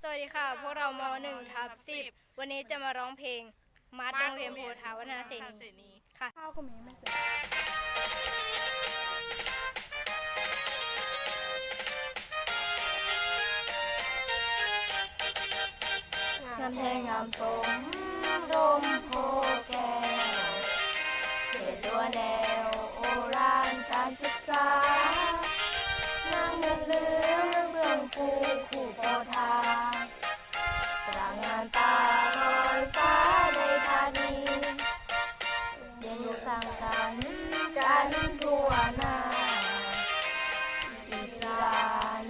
สวัสดีค่ะพวกเราม.1/10วันนี้จะมาร้องเพลงมาร์ชโรงเรียนโพธาวัฒนเสนีค่ะข้าวก็มีไม่เสร็จงามแทงงามสมรมโพแก้วเขตตัวแนวโอรานการศึกษานางเงินลือเบื้องฟูคู่โพธาตรางานตาลอยฟ้าในธานีเรียนรู้สร้างสรรค์กันทั่วหน้ากีฬา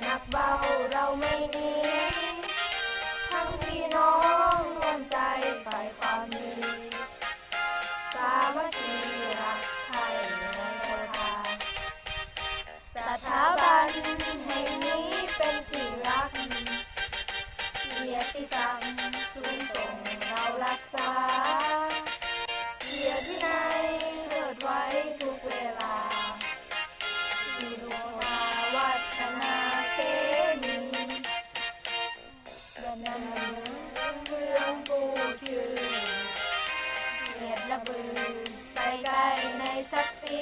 นักเบาเราไม่หนีทั้งพี่น้องรวมใจฝ่ายความดีสามัคคีรักไทยในโพธาสถาบันแห่งนี้เป็นที่รักเกียรติศักดิ์สูงส่งเรารักษาเกียรติวินัยเทิดไว้ทุกเวลาที่โพธาวัฒนาเสนีและนั้นเมืองผู้ชื่อเกียรติระบือไปไกลในศักดิ์ศรี